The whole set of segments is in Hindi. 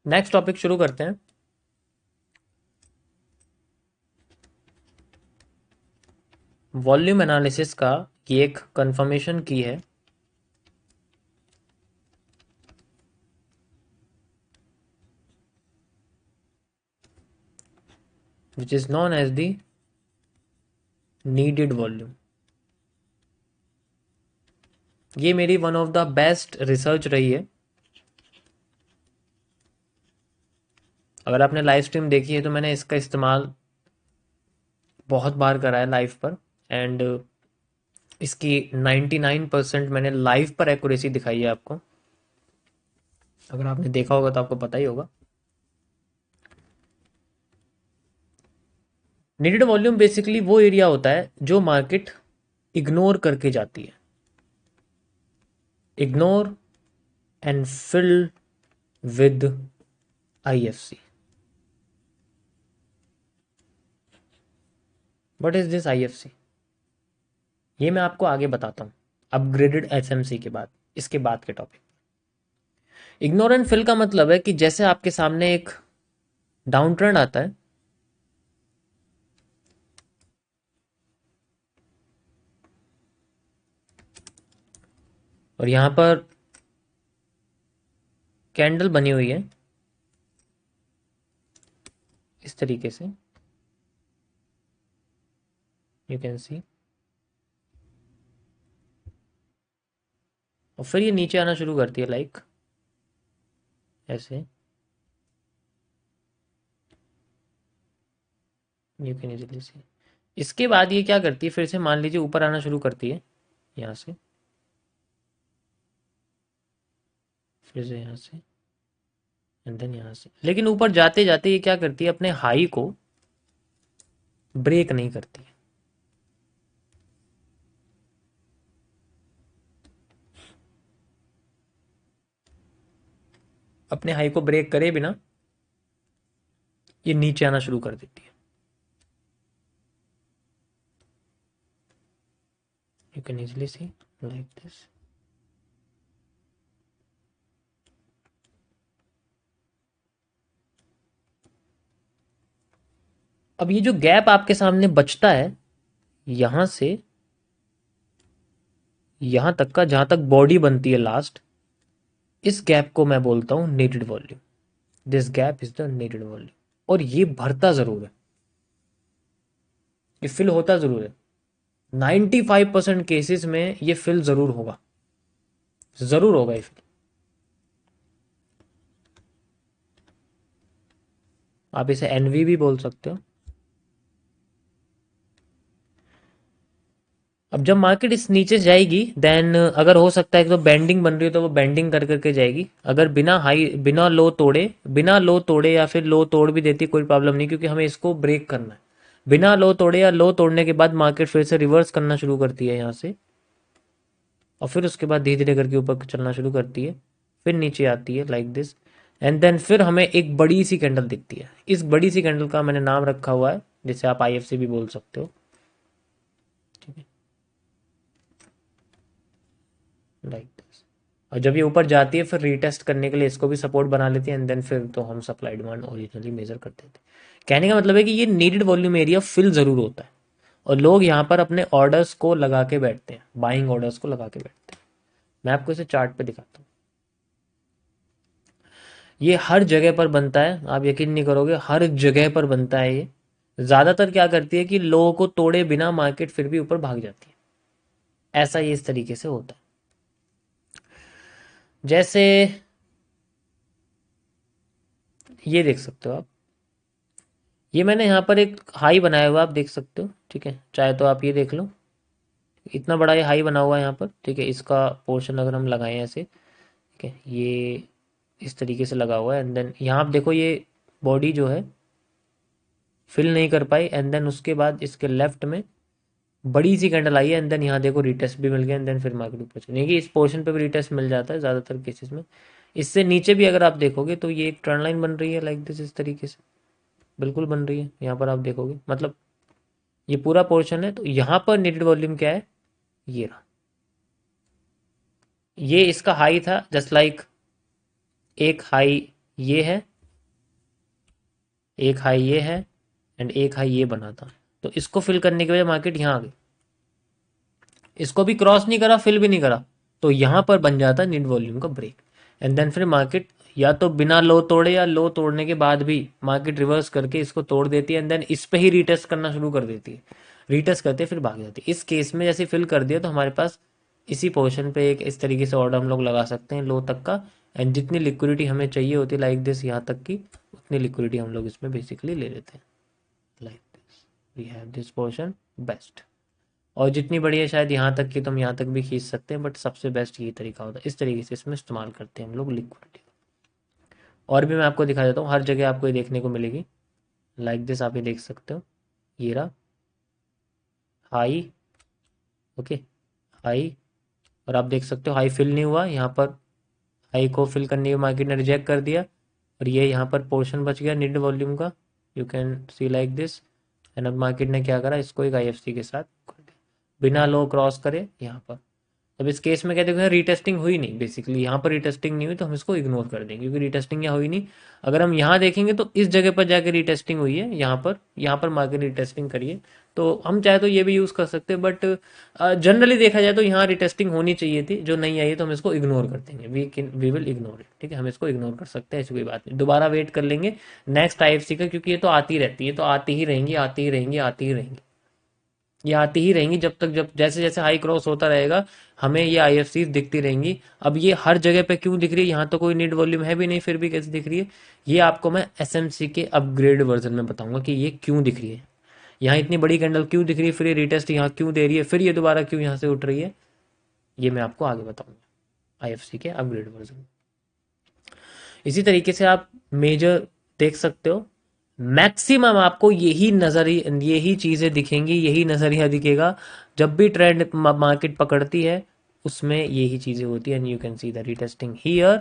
नेक्स्ट टॉपिक शुरू करते हैं। वॉल्यूम एनालिसिस का ये एक कंफर्मेशन की है which is known as the needed volume. ये मेरी one of the best research रही है। अगर आपने लाइव स्ट्रीम देखी है तो मैंने इसका इस्तेमाल बहुत बार करा है लाइव पर, एंड इसकी 99% मैंने लाइव पर एक्यूरेसी दिखाई है आपको। अगर आपने देखा होगा तो आपको पता ही होगा। नीडेड वॉल्यूम बेसिकली वो एरिया होता है जो मार्केट इग्नोर करके जाती है। Ignore and fill with IFC। What is this IFC? ये मैं आपको आगे बताता हूँ अपग्रेडेड SMC के बाद, इसके बाद के टॉपिक। इग्नोर एंड फिल का मतलब है कि जैसे आपके सामने एक डाउन ट्रेंड आता है, और यहां पर कैंडल बनी हुई है इस तरीके से, यू कैन सी, और फिर ये नीचे आना शुरू करती है लाइक ऐसे, यू कैन इजीली सी। इसके बाद ये क्या करती है, फिर से मान लीजिए ऊपर आना शुरू करती है यहाँ से, फिर से यहाँ से, एंड देन यहाँ से। लेकिन ऊपर जाते जाते ये क्या करती है, अपने हाई को ब्रेक नहीं करती है। अपने हाई को ब्रेक करे बिना ये नीचे आना शुरू कर देती है। You can easily C like this. अब ये जो गैप आपके सामने बचता है यहां से यहां तक का, जहां तक बॉडी बनती है लास्ट, इस गैप को मैं बोलता हूं needed volume. This gap is the needed volume. और ये भरता जरूर है, ये फिल होता जरूर है। 95% केसेस में ये फिल जरूर होगा, जरूर होगा ये फिल। आप इसे एनवी भी बोल सकते हो। अब जब मार्केट इस नीचे जाएगी, देन अगर हो सकता है कि तो बेंडिंग बन रही हो तो वो बेंडिंग कर करके जाएगी। अगर बिना लो तोड़े या फिर लो तोड़ भी देती कोई प्रॉब्लम नहीं, क्योंकि हमें इसको ब्रेक करना है। बिना लो तोड़े या लो तोड़ने के बाद मार्केट फिर से रिवर्स करना शुरू करती है यहाँ से, और फिर उसके बाद धीरे धीरे करके ऊपर चलना शुरू करती है, फिर नीचे आती है लाइक दिस, एंड देन फिर हमें एक बड़ी सी कैंडल दिखती है। इस बड़ी सी कैंडल का मैंने नाम रखा हुआ है, जिसे आप IFC भी बोल सकते हो, ठीक है, लाइक दिस। और जब ये ऊपर जाती है फिर रीटेस्ट करने के लिए इसको भी सपोर्ट बना लेती है, एंड देन फिर तो हम सप्लाई डिमांड ओरिजिनली मेजर करते थे। कहने का मतलब है कि ये नीडेड वॉल्यूम एरिया फिल जरूर होता है, और लोग यहाँ पर अपने ऑर्डर्स को लगा के बैठते हैं, बाइंग ऑर्डर्स को लगा के बैठते हैं। मैं आपको इसे चार्ट पे दिखाता हूँ। ये हर जगह पर बनता है, आप यकीन नहीं करोगे, हर जगह पर बनता है ये। ज्यादातर क्या करती है कि लोगों को तोड़े बिना मार्केट फिर भी ऊपर भाग जाती है। ऐसा ये इस तरीके से होता है। जैसे ये देख सकते हो आप, ये मैंने यहाँ पर एक हाई बनाया हुआ आप देख सकते हो, ठीक है, चाहे तो आप ये देख लो, इतना बड़ा ये हाई बना हुआ है यहाँ पर, ठीक है। इसका पोर्शन अगर हम लगाएं ऐसे, ठीक है, ये इस तरीके से लगा हुआ है, एंड देन यहाँ आप देखो ये बॉडी जो है फिल नहीं कर पाई, एंड देन उसके बाद इसके लेफ्ट में बड़ी सी कैंडल आई है, एंड देन यहाँ देखो रिटेस्ट भी मिल गया, एंड देन फिर मार्केट ऊपर चली। कि इस पोर्शन पे भी रिटेस्ट मिल जाता है ज़्यादातर केसेस में। इससे नीचे भी अगर आप देखोगे तो ये एक ट्रेंड लाइन बन रही है लाइक दिस, इस तरीके से बिल्कुल बन रही है। यहाँ पर आप देखोगे मतलब ये पूरा पोर्शन है, तो यहाँ पर नेटेड वॉल्यूम क्या है, ये रहा। ये इसका हाई था, जस्ट लाइक एक हाई ये है, एक हाई ये है एंड एक हाई ये बना था, तो इसको फिल करने की वजह मार्केट यहाँ आ गई, इसको भी क्रॉस नहीं करा, फिल भी नहीं करा, तो यहाँ पर बन जाता नीड वॉल्यूम का ब्रेक। एंड देन फिर मार्केट या तो बिना लो तोड़े या लो तोड़ने के बाद भी मार्केट रिवर्स करके इसको तोड़ देती है एंड देन इस पे ही रीटेस्ट करना शुरू कर देती है, रीटेस्ट करते फिर भाग जाती है। इस केस में जैसे फिल कर दिया तो हमारे पास इसी पोर्शन पे एक इस तरीके से ऑर्डर हम लोग लगा सकते हैं लो तक का, एंड जितनी लिक्विडिटी हमें चाहिए होती है लाइक दिस यहाँ तक की, उतनी लिक्विडिटी हम लोग इसमें बेसिकली ले लेते हैं like this, we have this portion best. और जितनी बड़ी है शायद यहाँ तक की तो हम यहाँ तक भी खींच सकते हैं, बट सबसे बेस्ट ये तरीका होता है, इस तरीके से इसमें इस्तेमाल करते हैं हम लोग लिक्विडिटी। और भी मैं आपको दिखा देता हूँ, हर जगह आपको ये देखने को मिलेगी लाइक दिस, आप ये देख सकते हो, ये रहा हाई, ओके हाई, और आप देख सकते हो हाई फिल नहीं हुआ यहाँ पर, हाई को फिल करने के मार्केट ने रिजेक्ट कर दिया, और ये यहाँ पर पोर्शन बच गया निड वॉल्यूम का, you can C like this. And अब मार्केट ने क्या करा, इसको एक आईएफसी के साथ कर दिया बिना लो क्रॉस करे यहाँ पर। अब इस केस में क्या देखो रीटेस्टिंग हुई नहीं, बेसिकली यहाँ पर रीटेस्टिंग नहीं हुई तो हम इसको इग्नोर कर देंगे क्योंकि रीटेस्टिंग यहाँ हुई नहीं। अगर हम यहाँ देखेंगे तो इस जगह पर जाके रीटेस्टिंग हुई है, यहाँ पर मार्केट रीटेस्टिंग करिए, तो हम चाहे तो ये भी यूज़ कर सकते हैं, बट जनरली देखा जाए तो यहाँ रीटेस्टिंग होनी चाहिए थी, जो नहीं आई है तो हम इसको इग्नोर कर देंगे, वी विल इग्नोर इट, ठीक है, हम इसको इग्नोर कर सकते हैं, ऐसी कोई बात नहीं, दोबारा वेट कर लेंगे नेक्स्ट आईएफसी का, क्योंकि ये तो आती रहती है, तो आती ही रहेंगी आती ही रहेंगी आती ही रहेंगी, ये आती ही रहेंगी जब तक, जब जैसे जैसे हाई क्रॉस होता रहेगा हमें ये आईएफसी दिखती रहेंगी। अब ये हर जगह पे क्यों दिख रही है, यहाँ तो कोई नीड वॉल्यूम है भी नहीं फिर भी कैसे दिख रही है, ये आपको मैं एसएमसी के अपग्रेड वर्जन में बताऊंगा कि ये क्यों दिख रही है, यहाँ इतनी बड़ी कैंडल क्यों दिख रही है, फिर ये रिटेस्ट यहाँ क्यों दे रही है, फिर ये दोबारा क्यों यहाँ से उठ रही है, ये मैं आपको आगे बताऊंगा आईएफसी के अपग्रेड वर्जन। इसी तरीके से आप मेजर देख सकते हो, मैक्सिमम आपको यही चीजें दिखेंगी, यही नजरिया दिखेगा जब भी ट्रेंड मार्केट पकड़ती है, उसमें यही चीजें होती है। And you can see the retesting here,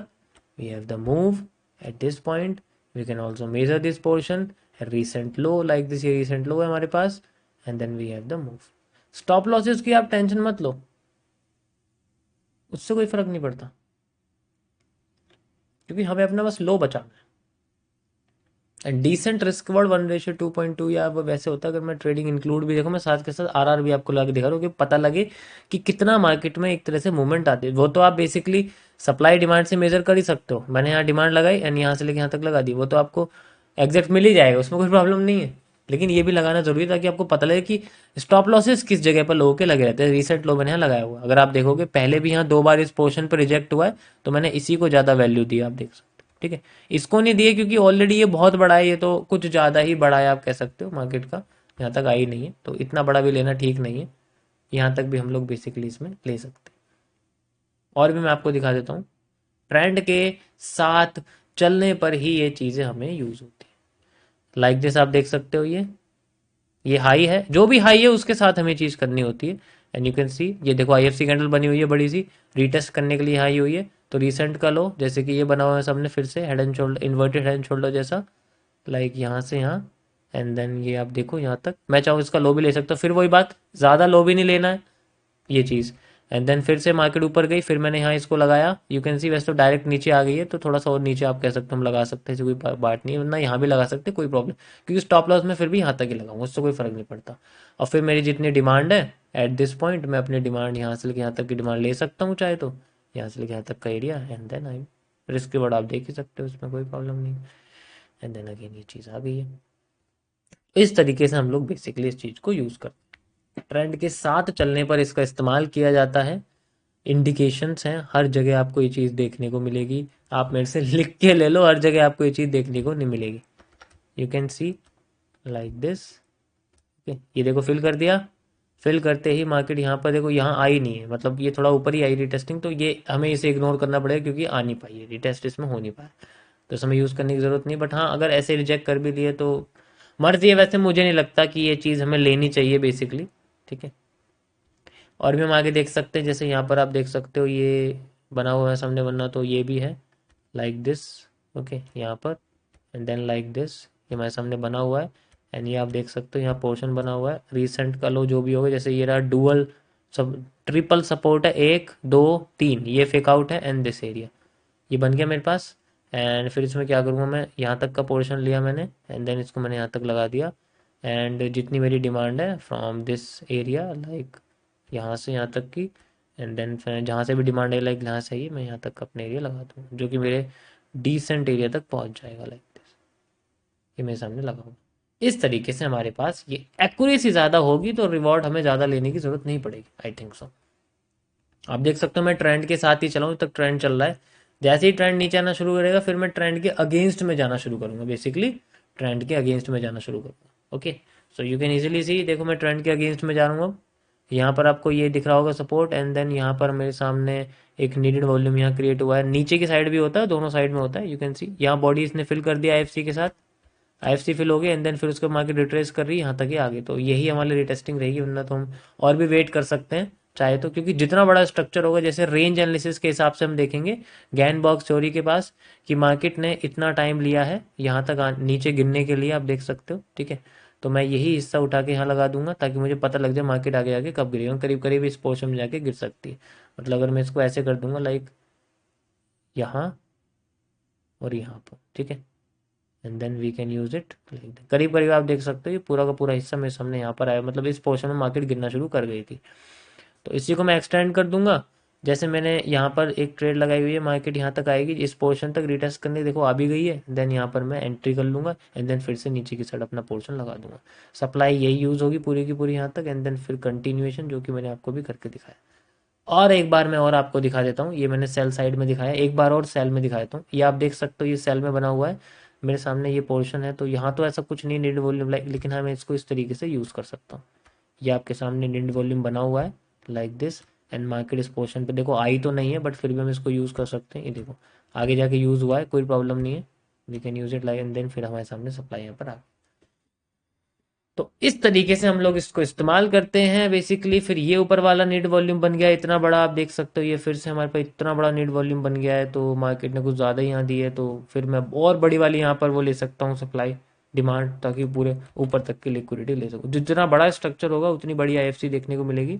we have the move at this point, we can also measure this portion, recent low like this, ये रिसेंट लो है हमारे पास, and then we have the move. Stop losses की आप टेंशन मत लो, उससे कोई फर्क नहीं पड़ता, क्योंकि हमें अपना बस लो बचाना है। डिसेंट रिस्क वर्ड 1:2.2 या वो वैसे होता है, अगर मैं ट्रेडिंग इंक्लूड भी देखूँ, मैं साथ के साथ आरआर भी आपको लगा दिखा रहा हूँ कि पता लगे कि कितना मार्केट में एक तरह से मूवमेंट आती है। वो तो आप बेसिकली सप्लाई डिमांड से मेजर कर ही सकते हो, मैंने यहाँ डिमांड लगाई एंड यहाँ से लेके यहाँ तक लगा दी, वो तो आपको एग्जैक्ट मिल ही जाएगा, उसमें कोई प्रॉब्लम नहीं है, लेकिन ये भी लगाना जरूरी है ताकि आपको पता लगे कि स्टॉप लॉसेस किस जगह पर लोगों के लगे रहते हैं। रिसेंट लो मैंने यहाँ लगाया हुआ, अगर आप देखोगे पहले भी यहाँ 2 बार इस पोर्शन पर रिजेक्ट हुआ है, तो मैंने इसी को ज़्यादा वैल्यू दी, आप देख सकते हो, ठीक है। इसको नहीं दिए क्योंकि ऑलरेडी ये बहुत बड़ा है, ये तो कुछ ज़्यादा ही बड़ा है आप कह सकते हो, मार्केट का यहाँ तक आई नहीं है, तो इतना बड़ा भी लेना ठीक नहीं है, यहाँ तक भी हम लोग बेसिकली इसमें ले सकते हैं। और भी मैं आपको दिखा देता हूँ, ट्रेंड के साथ चलने पर ही ये चीज़ें हमें यूज़ होती है। लाइक दिस आप देख सकते हो, ये हाई है, जो भी हाई है उसके साथ हमें चीज़ करनी होती है। एंड यू कैन सी, ये देखो आईएफसी कैंडल बनी हुई है बड़ी सी, रीटेस्ट करने के लिए हाई हुई है, तो रिसेंट का लो जैसे कि ये बना हुआ है सामने फिर से head and shoulder, inverted head and shoulder जैसा, लाइक यहाँ से यहाँ, एंड देन ये आप देखो यहाँ तक, मैं चाहूँ इसका लो भी ले सकता हूँ, फिर वही बात, ज़्यादा लो भी नहीं लेना है ये चीज़। एंड देन फिर से मार्केट ऊपर गई, फिर मैंने यहाँ इसको लगाया, यू कैन सी वैसे तो डायरेक्ट नीचे आ गई है, तो थोड़ा सा और नीचे आप कह सकते हो हम लगा सकते हैं, ऐसी कोई बात नहीं है, वरना यहाँ भी लगा सकते हैं कोई प्रॉब्लम, क्योंकि स्टॉप लॉस में फिर भी यहाँ तक ही लगाऊंगा, उससे कोई फर्क नहीं पड़ता। और फिर मेरी जितनी डिमांड है एट दिस पॉइंट, मैं अपनी डिमांड यहाँ से लेके यहाँ तक की डिमांड ले सकता हूँ चाहे तो, यहाँ से लेके यहाँ तक का area, and then I risk के वर्ड आप देख ही सकते हो, इसमें कोई प्रॉब्लम नहीं। एंड देन अगेन ये चीज़ आ गई है, इस तरीके से हम लोग बेसिकली इस चीज़ को यूज़ करते हैं, ट्रेंड के साथ चलने पर इसका इस्तेमाल किया जाता है। इंडिकेशंस हैं, हर जगह आपको ये चीज़ देखने को मिलेगी, आप मेरे से लिख के ले लो, हर जगह आपको ये चीज़ देखने को नहीं मिलेगी। You can C like this, okay, ये देखो फिल कर दिया, फिल करते ही मार्केट यहाँ पर देखो यहाँ आई नहीं है, मतलब ये थोड़ा ऊपर ही आई रिटेस्टिंग, तो ये हमें इसे इग्नोर करना पड़ेगा क्योंकि आ नहीं पाई है, रिटेस्ट इसमें हो नहीं पाया, तो इसमें यूज़ करने की ज़रूरत नहीं। बट हाँ, अगर ऐसे रिजेक्ट कर भी लिए तो मर्जी है, वैसे मुझे नहीं लगता कि ये चीज़ हमें लेनी चाहिए बेसिकली, ठीक है। और भी हम आगे देख सकते हैं, जैसे यहाँ पर आप देख सकते हो ये बना हुआ है सामने, बनना तो ये भी है लाइक दिस, ओके यहाँ पर, एंड देन लाइक दिस, ये हमारे सामने बना हुआ है, एंड ये आप देख सकते हो यहाँ पोर्शन बना हुआ है, रिसेंट का लो जो भी होगा, जैसे ये रहा डुअल सब ट्रिपल सपोर्ट है, 1 2 3, ये फेक आउट है एंड दिस एरिया, ये बन गया मेरे पास, एंड फिर इसमें क्या करूँगा, मैं यहाँ तक का पोर्शन लिया मैंने एंड देन इसको मैंने यहाँ तक लगा दिया। एंड जितनी मेरी डिमांड है फ्रॉम दिस एरिया लाइक यहाँ से यहाँ तक की, एंड देन फिर जहाँ से भी डिमांड है लाइक यहाँ से ही मैं यहाँ तक अपने एरिया लगा दूँ जो कि मेरे डिसेंट एरिया तक पहुँच जाएगा लाइक दिस। ये मेरे सामने लगा होगा। इस तरीके से हमारे पास ये एक्यूरेसी ज़्यादा होगी तो रिवॉर्ड हमें ज़्यादा लेने की ज़रूरत नहीं पड़ेगी, आई थिंक सो। आप देख सकते हो मैं ट्रेंड के साथ ही चलाऊँ, तक ट्रेंड चल रहा है। जैसे ही ट्रेंड नीचे आना शुरू करेगा फिर मैं ट्रेंड के अगेंस्ट में जाना शुरू करूंगा, बेसिकली ट्रेंड के अगेंस्ट में जाना शुरू करूंगा। Okay, so you can easily सी, देखो मैं ट्रेंड के अगेंस्ट में जा रहा हूँ अब। यहाँ पर आपको ये दिख रहा होगा सपोर्ट, एंड देन यहाँ पर मेरे सामने एक नीडेड वॉल्यूम यहाँ क्रिएट हुआ है, नीचे की साइड भी होता है, दोनों साइड में होता है। यू कैन सी यहाँ बॉडी इसने फिल कर दिया आईएफसी के साथ, आईएफसी फिल हो गई एंड देन फिर उसके मार्केट रिट्रेस कर रही है यहाँ तक ही आगे। तो यही हमारी रिटेस्टिंग रहेगी, वरना तो हम और भी वेट कर सकते हैं चाहे तो, क्योंकि जितना बड़ा स्ट्रक्चर होगा, जैसे रेंज एनालिसिस के हिसाब से हम देखेंगे गैन बॉक्स थ्योरी के पास कि मार्केट ने इतना टाइम लिया है यहाँ तक नीचे गिरने के लिए, आप देख सकते हो। ठीक है, तो मैं यही हिस्सा उठा के यहाँ लगा दूंगा ताकि मुझे पता लग जाए मार्केट आगे आगे कब गिरेगा, करीब करीब इस पोर्शन में जाके गिर सकती है। मतलब अगर मैं इसको ऐसे कर दूंगा लाइक यहाँ और यहाँ पर, ठीक है, and then we can use it करीब करीब आप देख सकते हो ये पूरा का पूरा हिस्सा मेरे सामने यहाँ पर आया, मतलब इस पोर्शन में मार्केट गिरना शुरू कर गई थी। तो इसी को मैं एक्सटेंड कर दूंगा, जैसे मैंने यहाँ पर एक ट्रेड लगाई हुई है, मार्केट यहाँ तक आएगी, इस पोर्शन तक रिटेस्ट करने देखो आ भी गई है, देन यहाँ पर मैं एंट्री कर लूंगा एंड देन फिर से नीचे की साइड अपना पोर्शन लगा दूंगा। सप्लाई यही यूज होगी पूरी की पूरी यहाँ तक, एंड देन फिर कंटिन्यूएशन जो कि मैंने आपको भी करके दिखाया। और एक बार मैं और आपको दिखा देता हूँ, ये मैंने सेल साइड में दिखाया, एक बार और सेल में दिखा देता हूँ। ये आप देख सकते हो ये सेल में बना हुआ है मेरे सामने, ये पोर्शन है। तो यहाँ तो ऐसा कुछ नहीं नीड वॉल्यूम लाइक, लेकिन हाँ मैं इसको इस तरीके से यूज़ कर सकता हूँ। ये आपके सामने नीड वॉल्यूम बना हुआ है लाइक दिस, एंड मार्केट इस पोर्शन पे देखो आई तो नहीं है बट फिर भी हम इसको यूज़ कर सकते हैं। ये देखो आगे जाके यूज़ हुआ है, कोई प्रॉब्लम नहीं है, we can use it like, and then फिर हमारे सामने सप्लाई यहाँ पर आ। तो इस तरीके से हम लोग इसको इस्तेमाल करते हैं बेसिकली। फिर ये ऊपर वाला नीड वॉल्यूम बन गया इतना बड़ा, आप देख सकते हो ये फिर से हमारे पास इतना बड़ा नीड वॉल्यूम बन गया है, तो मार्केट ने कुछ ज़्यादा ही यहाँ दी है, तो फिर मैं और बड़ी वाली यहाँ पर वो ले सकता हूँ सप्लाई डिमांड, ताकि पूरे ऊपर तक की लिक्विडिटी ले सकूँ। जितना बड़ा स्ट्रक्चर होगा उतनी बड़ी आईएफसी देखने को मिलेगी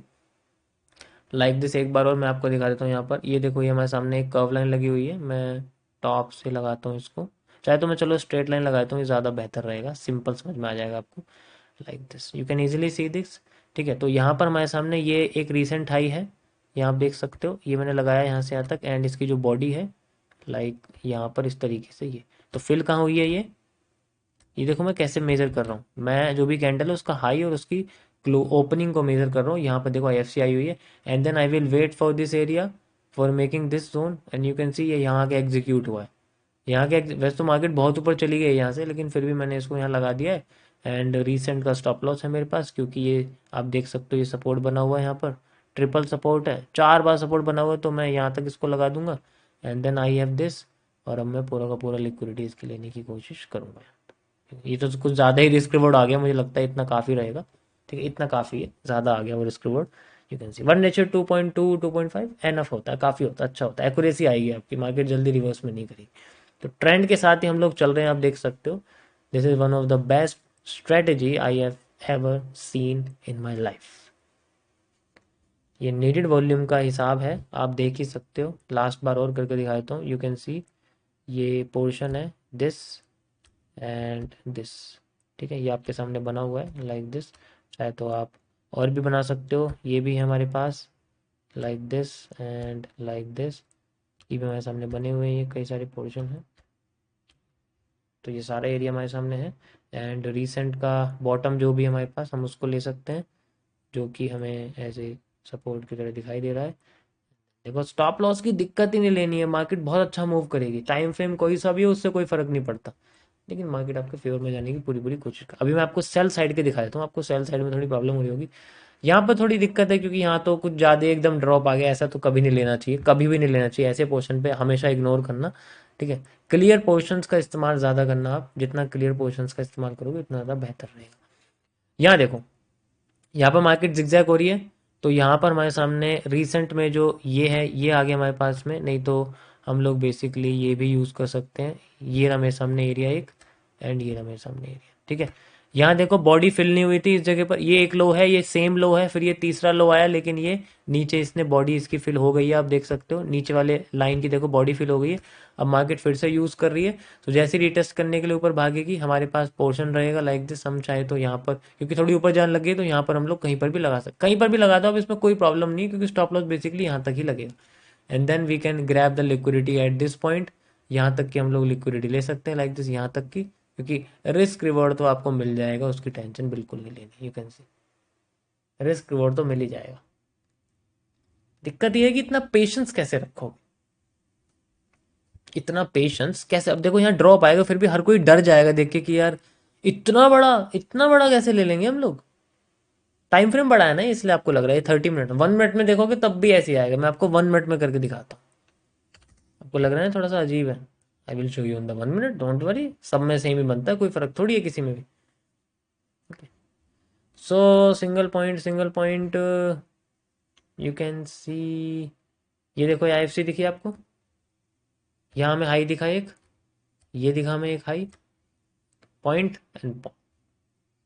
लाइक दिस। एक बार और मैं आपको दिखा देता हूँ यहाँ पर, ये देखो ये हमारे सामने एक कर्व लाइन लगी हुई है, मैं टॉप से लगाता हूँ इसको, चाहे तो मैं चलो स्ट्रेट लाइन लगाता हूँ, ये ज़्यादा बेहतर रहेगा, सिंपल समझ में आ जाएगा आपको like this, you can easily see this. ठीक है, तो यहाँ पर हमारे सामने ये एक रीसेंट हाई है, यहाँ आप देख सकते हो, ये मैंने लगाया यहाँ से यहाँ तक, एंड इसकी जो बॉडी है लाइक यहाँ पर इस तरीके से, ये तो फिल कहाँ हुई है ये देखो मैं कैसे मेजर कर रहा हूँ, मैं जो भी कैंडल है उसका हाई और उसकी ओपनिंग को मेजर कर रहा हूँ। यहाँ पर देखो आईएफसी आई हुई है, and then I will wait for this area for making this zone, and you can see ये यहाँ के एग्जीक्यूट हुआ है। यहाँ के वैसे तो मार्केट बहुत ऊपर चली गई है यहाँ से, लेकिन फिर भी मैंने इसको यहाँ लगा दिया है, एंड रीसेंट का स्टॉप लॉस है मेरे पास, क्योंकि ये आप देख सकते हो ये सपोर्ट बना हुआ है, यहाँ पर ट्रिपल सपोर्ट है, 4 बार सपोर्ट बना हुआ है, तो मैं यहाँ तक इसको लगा दूंगा, and then I have this, और अब मैं पूरा का पूरा लिक्विडिटी इसकी लेने की कोशिश करूंगा। ये तो कुछ ज़्यादा ही रिस्क रिवॉर्ड आ गया, मुझे लगता है इतना काफ़ी रहेगा। ठीक है, इतना काफ़ी है, ज़्यादा आ गया वो risk reward. You can C one nature 2.2 2.5 enough होता है, काफ़ी होता है, अच्छा होता है, एक्यूरेसी आएगी आपकी, मार्केट जल्दी रिवर्स में नहीं करेगी। तो ट्रेंड के साथ ही हम लोग चल रहे हैं, आप देख सकते हो। This is one of the best strategy I have ever seen in my life. ये नीडेड वॉल्यूम का हिसाब है, आप देख ही सकते हो, लास्ट बार और करके दिखाता हूँ। यू कैन सी ये पोर्शन है दिस एंड दिस, ठीक है, ये आपके सामने बना हुआ है लाइक दिस, चाहे तो आप और भी बना सकते हो, ये भी है हमारे पास like this and like this, ये भी हमारे सामने बने हुए हैं, ये कई सारे पोर्शन हैं, तो ये सारा एरिया हमारे सामने है। एंड रिसेंट का बॉटम जो भी हमारे पास, हम उसको ले सकते हैं, जो कि हमें ऐसे सपोर्ट की तरह दिखाई दे रहा है। देखो स्टॉप लॉस की दिक्कत ही नहीं लेनी है, मार्केट बहुत अच्छा मूव करेगी, टाइम फ्रेम कोई सा भी हो उससे कोई फर्क नहीं पड़ता, लेकिन मार्केट आपके फेवर में जाने की पूरी पूरी कोशिश कर। अभी मैं आपको सेल साइड के दिखा देता हूँ, आपको सेल साइड में थोड़ी प्रॉब्लम हो रही होगी, यहाँ पर थोड़ी दिक्कत है, क्योंकि यहाँ तो कुछ ज़्यादा एकदम ड्रॉप आ गया, ऐसा तो कभी नहीं लेना चाहिए, कभी भी नहीं लेना चाहिए, ऐसे पोर्शन पे हमेशा इग्नोर करना। ठीक है, क्लियर पोर्शंस का इस्तेमाल ज़्यादा करना, आप जितना क्लियर पोर्शंस का इस्तेमाल करोगे उतना ज़्यादा बेहतर रहेगा। यहाँ देखो, यहाँ पर मार्केट जिगजैग हो रही है, तो यहाँ पर हमारे सामने रिसेंट में जो ये है ये आ गया हमारे पास में, नहीं तो हम लोग बेसिकली ये भी यूज़ कर सकते हैं। ये रहा मेरे सामने एरिया एक, एंड ये रहा मेरे सामने एरिया, ठीक है। यहाँ देखो बॉडी फिल नहीं हुई थी इस जगह पर, ये एक लो है, ये सेम लो है, फिर ये तीसरा लो आया, लेकिन ये नीचे इसने बॉडी इसकी फिल हो गई है, आप देख सकते हो नीचे वाले लाइन की देखो बॉडी फिल हो गई है। अब मार्केट फिर से यूज़ कर रही है, तो जैसे रिटेस्ट करने के लिए ऊपर भागेगी हमारे पास पोर्शन रहेगा लाइक दिस। हम चाहे तो यहाँ पर क्योंकि थोड़ी ऊपर जान लगी है तो यहाँ पर हम लोग कहीं पर भी लगा सकते, कहीं पर भी लगा दो अब, इसमें कोई प्रॉब्लम नहीं है क्योंकि स्टॉप लॉस बेसिकली यहाँ तक ही लगेगा। And then we can grab the liquidity at this point, यहाँ तक की हम लोग लिक्विडिटी ले सकते हैं लाइक दिस, यहाँ तक की, क्योंकि रिस्क रिवॉर्ड तो आपको मिल जाएगा, उसकी टेंशन बिल्कुल नहीं लेनी, you can C risk reward तो मिल ही जाएगा। दिक्कत ये है कि इतना पेशेंस कैसे रखोगे, इतना पेशेंस कैसे। अब देखो यहाँ ड्रॉप आएगा फिर भी हर कोई डर जाएगा देख के कि यार इतना बड़ा कैसे ले लेंगे हम लोग। टाइम फ्रेम बड़ा है ना इसलिए आपको लग रहा है 30 मिनट, 1 मिनट में देखोगे तब भी ऐसे ही आएगा। मैं आपको 1 मिनट में करके दिखाता हूँ, आपको लग रहा है थोड़ा सा अजीब है। I will show you in the 1 minute, don't worry, सब में सेम ही बनता है, कोई फर्क थोड़ी है किसी में भी। सो single point you can see, ये देखो ये IFC दिखी आपको, यहाँ में हाई दिखा एक, ये दिखा हमें एक हाई पॉइंट, एंड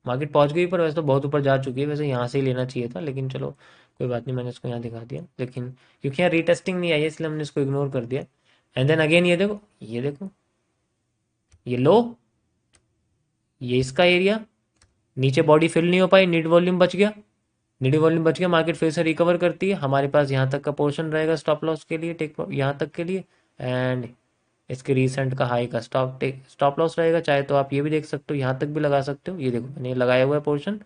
मार्केट पहुंच गई पर वैसे तो बहुत ऊपर जा चुकी है, वैसे यहाँ से ही लेना चाहिए था, लेकिन चलो कोई बात नहीं, मैंने इसको यहाँ दिखा दिया, लेकिन क्योंकि यहाँ रीटेस्टिंग नहीं आई है इसलिए हमने इसको इग्नोर कर दिया। एंड देन अगेन ये देखो ये लो, ये इसका एरिया, नीचे बॉडी फिल नहीं हो पाई, नीड वॉल्यूम बच गया, नीड वॉल्यूम बच गया, मार्केट फिर से रिकवर करती है, हमारे पास यहाँ तक का पोर्शन रहेगा स्टॉप लॉस के लिए, टेक यहाँ तक के लिए, एंड इसके रिसेंट का हाई का स्टॉप लॉस रहेगा। चाहे तो आप ये भी देख सकते हो, यहाँ तक भी लगा सकते हो, ये देखो मैंने लगाया हुआ है पोर्शन,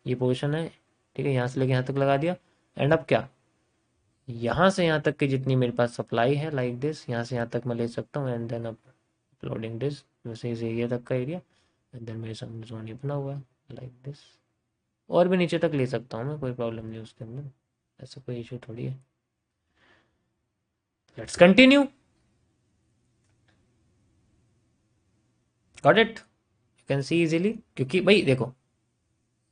ये पोर्शन है, ठीक है, यहाँ से लेके यहाँ तक लगा दिया। एंड अब क्या, यहाँ से यहाँ तक की जितनी मेरे पास सप्लाई है लाइक दिस, यहाँ से यहाँ तक मैं ले सकता हूँ, एंड देन अब अपलोडिंग दिस, वैसे इस एरिया तक का एरिया, एंड देन मेरे सामने जोन ये बना हुआ है लाइक दिस, और भी नीचे तक ले सकता हूँ मैं, कोई प्रॉब्लम नहीं उसके अंदर, ऐसा कोई इशू थोड़ी है। Let's continue, got it, you can C easily, क्योंकि भाई देखो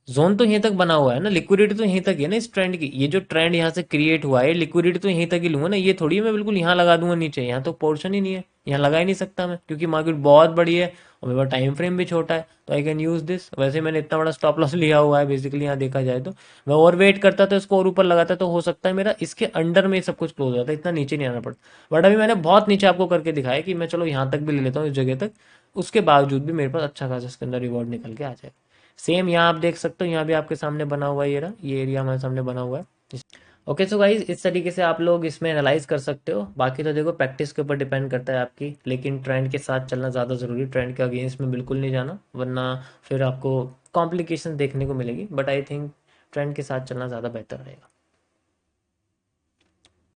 जोन तो यहीं तक बना हुआ है ना, लिक्विडिटी तो यहीं तक है ना इस ट्रेंड की, ये जो ट्रेंड यहाँ से क्रिएट हुआ है लिक्विडिटी तो यहीं तक ही लूंगा ना, ये थोड़ी मैं बिल्कुल यहाँ लगा दूंगा नीचे, यहाँ तो पोर्शन ही नहीं है, यहाँ लगा ही नहीं सकता मैं क्योंकि मार्केट बहुत बड़ी है और मेरे पास टाइम फ्रेम भी छोटा है, तो आई कैन यूज दिस। वैसे मैंने इतना बड़ा स्टॉप लॉस लिया हुआ है बेसिकली, यहाँ देखा जाए तो मैं और वेट करता तो इसको और ऊपर लगाता तो हो सकता है मेरा इसके अंडर में सब कुछ क्लोज हो जाता, इतना नीचे नहीं आना पड़ता, बट अभी मैंने बहुत नीचे आपको करके दिखाया कि मैं चलो यहाँ तक भी ले लेता हूँ इस जगह तक, उसके बावजूद भी मेरे पास अच्छा खासा इसके अंदर रिवॉर्ड निकल के आ जाएगा। सेम यहाँ आप देख सकते हो, यहाँ भी आपके सामने बना हुआ है, ये रहा ये एरिया हमारे सामने बना हुआ है। ओके सो गाइज इस तरीके से आप लोग इसमें एनालाइज कर सकते हो, बाकी तो देखो प्रैक्टिस के ऊपर डिपेंड करता है आपकी, लेकिन ट्रेंड के साथ चलना ज़्यादा ज़रूरी, ट्रेंड के अगेंस्ट में बिल्कुल नहीं जाना, वरना फिर आपको कॉम्प्लिकेशन देखने को मिलेगी, बट आई थिंक ट्रेंड के साथ चलना ज़्यादा बेहतर रहेगा।